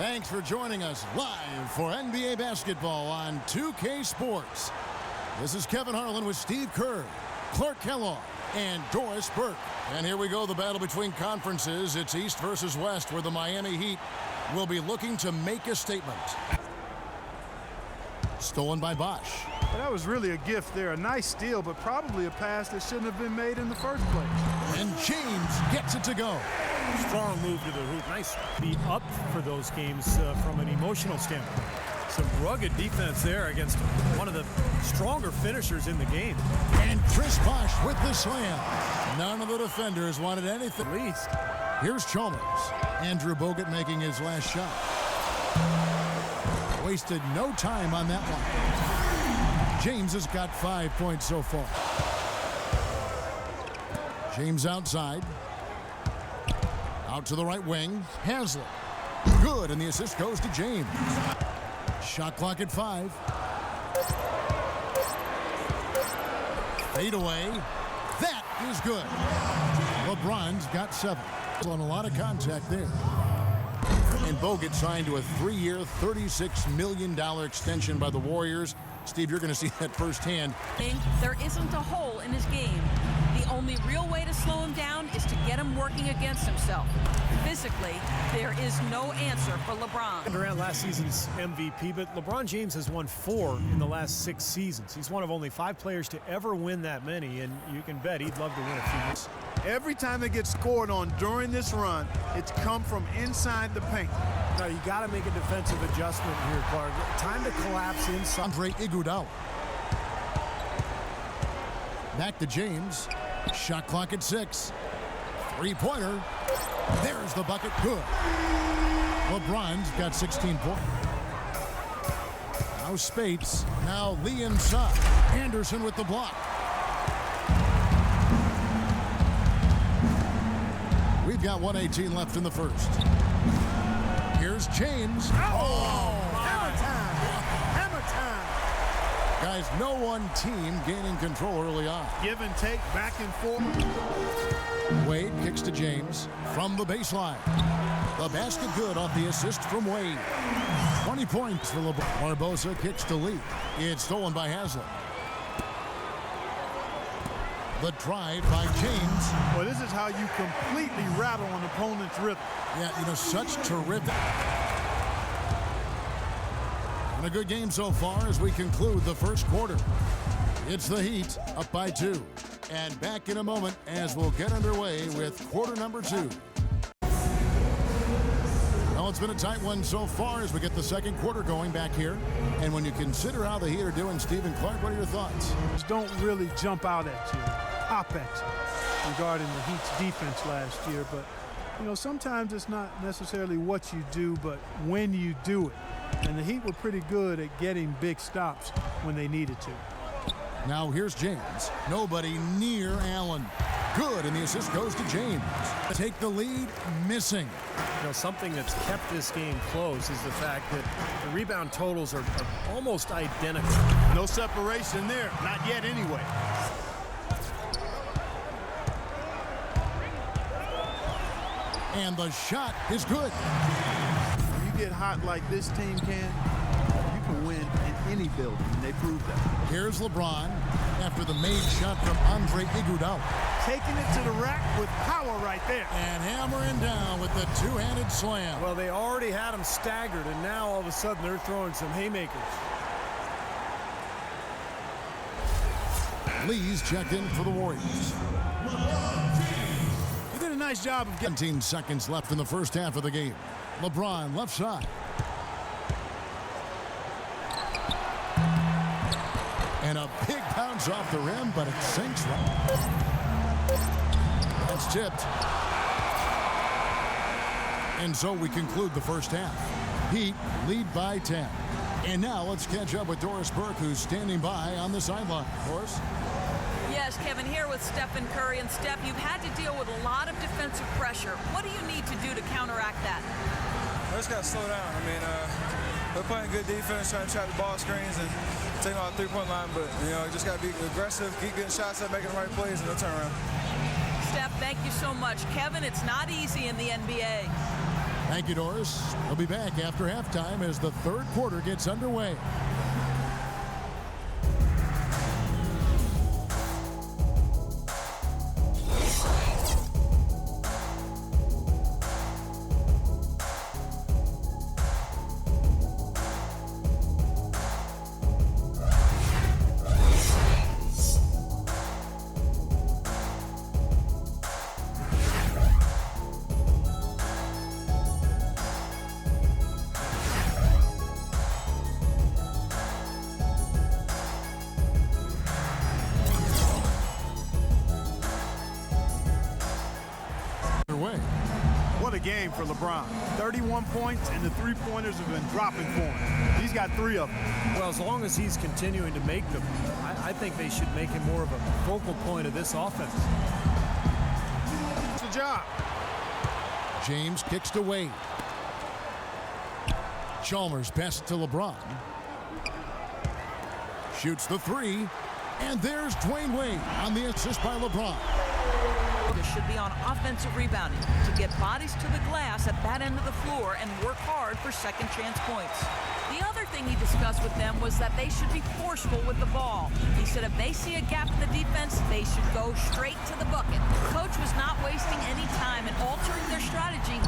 Thanks for joining us live for NBA basketball on 2K Sports. This is Kevin Harlan with Steve Kerr, Clark Kellogg, and Doris Burke. And here we go, the battle between conferences. It's East versus West, where the Miami Heat will be looking to make a statement. Stolen by Bosch. Well, that was really a gift there. A nice steal, but probably a pass that shouldn't have been made in the first place. And James gets it to go. Strong move to the hoop. Nice be up for those games from an emotional standpoint. Some rugged defense there against one of the stronger finishers in the game. And Chris Bosch with the slam. None of the defenders wanted anything. At least. Here's Chalmers. Andrew Bogut making his last shot. Wasted no time on that one. James has got 5 points so far. James outside. Out to the right wing. Haslett. Good, and the assist goes to James. Shot clock at 5. Fade away. That is good. LeBron's got 7. On a lot of contact there. And Bogut signed to a 3-year, $36 million extension by the Warriors. Steve, you're going to see that firsthand. There isn't a hole in his game. The only real way to slow him down is to get him working against himself. Physically, there is no answer for LeBron. Durant last season's MVP, but LeBron James has won 4 in the last 6 seasons. He's one of only 5 players to ever win that many, and you can bet he'd love to win a few more. Every time they get scored on during this run, it's come from inside the paint. Now, you got to make a defensive adjustment here, Clark. Time to collapse inside. Andre Iguodala. Back to James. Shot clock at 6. Three-pointer. There's the bucket. Good. LeBron's got 16 points. Now Spates. Now Lee inside. Anderson with the block. We've got 1:18 left in the first. Here's James. Oh! Hammer time! Hammer time! Guys, no one team gaining control early on. Give and take, back and forth. Wade kicks to James from the baseline. The basket good off the assist from Wade. 20 points for LeBron. Barbosa kicks to Lee. It's stolen by Haslett. The drive by James. Well, this is how you completely rattle an opponent's rhythm. Yeah, you know, such terrific. And a good game so far as we conclude the first quarter. It's the Heat up by 2. And back in a moment as we'll get underway with quarter number 2. Well, it's been a tight one so far as we get the second quarter going back here. And when you consider how the Heat are doing, Stephen Clark, what are your thoughts? Don't really jump out at you, pop at you regarding the Heat's defense last year. But, you know, sometimes it's not necessarily what you do, but when you do it. And the Heat were pretty good at getting big stops when they needed to. Now here's James. Nobody near Allen. Good, and the assist goes to James. Take the lead, missing. You know, something that's kept this game close is the fact that the rebound totals are almost identical. No separation there, not yet anyway. And the shot is good. When you get hot like this team can, you can win in any building, and they proved that. Here's LeBron after the made shot from Andre Iguodala. Taking it to the rack with power right there. And hammering down with the two-handed slam. Well, they already had him staggered, and now all of a sudden they're throwing some haymakers. Lee's checked in for the Warriors. He did a nice job of getting 17 seconds left in the first half of the game. LeBron left side. And a big bounce off the rim, but it sinks right. That's tipped. And so we conclude the first half. Heat lead by 10. And now let's catch up with Doris Burke, who's standing by on the sideline. Doris? Yes, Kevin, here with Stephen Curry. And Steph, you've had to deal with a lot of defensive pressure. What do you need to do to counteract that? I just got to slow down. I mean, we're playing good defense, trying to trap the ball screens and taking out the three-point line, but, you know, just got to be aggressive, keep getting shots up, making the right plays, and they'll turn around. Steph, thank you so much. Kevin, it's not easy in the NBA. Thank you, Doris. We'll be back after halftime as the third quarter gets underway. What a game for LeBron. 31 points, and the three-pointers have been dropping for him. He's got 3 of them. Well, as long as he's continuing to make them, I think they should make him more of a focal point of this offense. It's the job. James kicks to Wade. Chalmers passes to LeBron. Shoots the 3. And there's Dwayne Wade on the assist by LeBron. Should be on offensive rebounding to get bodies to the glass at that end of the floor and work hard for second chance points. The other thing he discussed with them was that they should be forceful with the ball. He said if they see a gap in the defense, they should go straight to the bucket. The coach was not wasting any time in altering their strategy.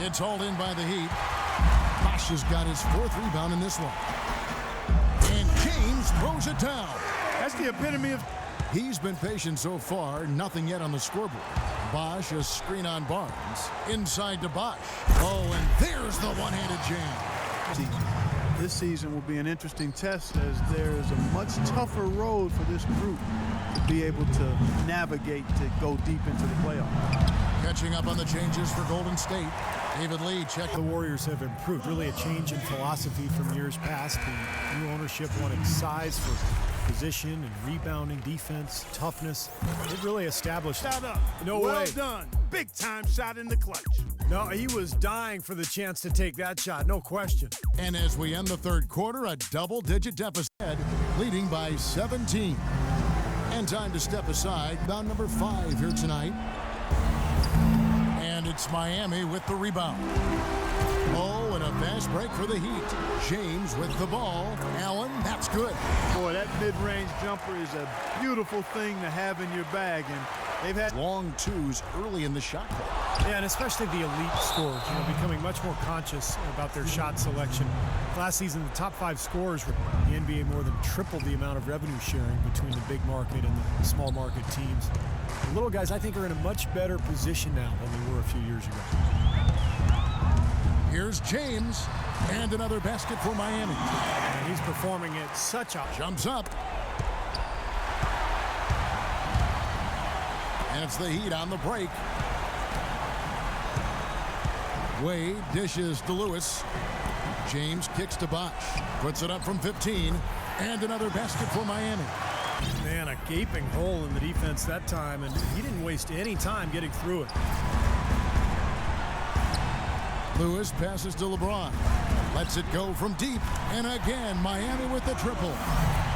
It's hauled in by the Heat. Bosh has got his 4th rebound in this one. And James throws it down. That's the epitome of... He's been patient so far, nothing yet on the scoreboard. Bosh, a screen on Barnes. Inside to Bosh. Oh, and there's the one-handed jam. This season will be an interesting test as there is a much tougher road for this group to be able to navigate to go deep into the playoffs. Catching up on the changes for Golden State. David Lee checked. The Warriors have improved. Really a change in philosophy from years past. The new ownership wanted size for position and rebounding, defense, toughness. It really established. Shot up. No well way. Done. Big time shot in the clutch. No, he was dying for the chance to take that shot, no question. And as we end the third quarter, a double-digit deficit, leading by 17. And time to step aside. Down number 5 here tonight. And it's Miami with the rebound. Oh, and a fast break for the Heat. James with the ball. Allen, that's good. Boy, that mid-range jumper is a beautiful thing to have in your bag, and they've had long 2s early in the shot clock. Yeah, and especially the elite scorers, becoming much more conscious about their shot selection. Last season, the top 5 scorers were the NBA more than tripled the amount of revenue sharing between the big market and the small market teams. The little guys, I think, are in a much better position now than they were a few years ago. Here's James, and another basket for Miami. And he's performing at such a... Jumps up. And it's the Heat on the break. Wade dishes to Lewis. James kicks to Bosh. Puts it up from 15. And another basket for Miami. Man, a gaping hole in the defense that time, and he didn't waste any time getting through it. Lewis passes to LeBron. Lets it go from deep. And again, Miami with the triple.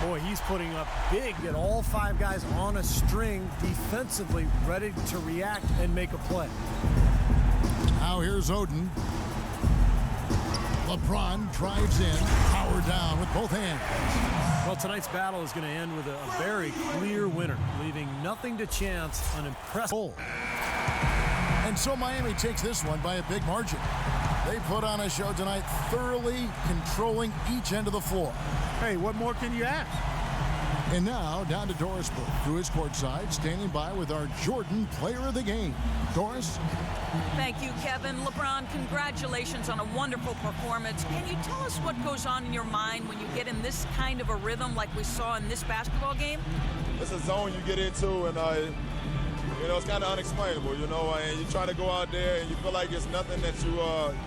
Boy, he's putting up big. Get all 5 guys on a string defensively, ready to react and make a play. Now here's Oden. LeBron drives in. Power down with both hands. Well, tonight's battle is going to end with a very clear winner, leaving nothing to chance. An impressive. And so Miami takes this one by a big margin. They put on a show tonight, thoroughly controlling each end of the floor. Hey, what more can you ask? And now down to Doris Burke, who is courtside, standing by with our Jordan Player of the Game. Doris? Thank you, Kevin. LeBron, congratulations on a wonderful performance. Can you tell us what goes on in your mind when you get in this kind of a rhythm like we saw in this basketball game? It's a zone you get into, and it's kind of unexplainable, and you try to go out there and you feel like it's nothing that you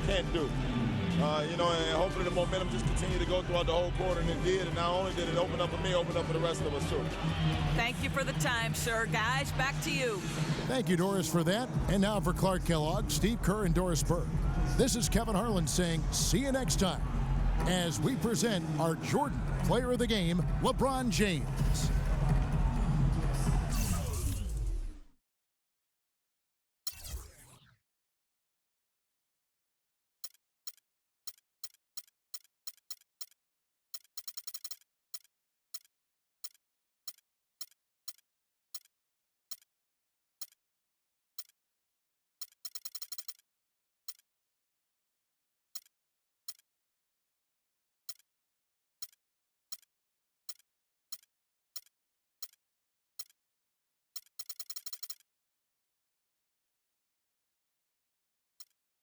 can't do. And hopefully the momentum just continued to go throughout the whole quarter, and it did. And not only did it open up for me, open up for the rest of us too. Thank you for the time, sir. Guys, back to you. Thank you, Doris, for that. And now for Clark Kellogg, Steve Kerr, and Doris Burke. This is Kevin Harlan saying see you next time as we present our Jordan Player of the Game, LeBron James.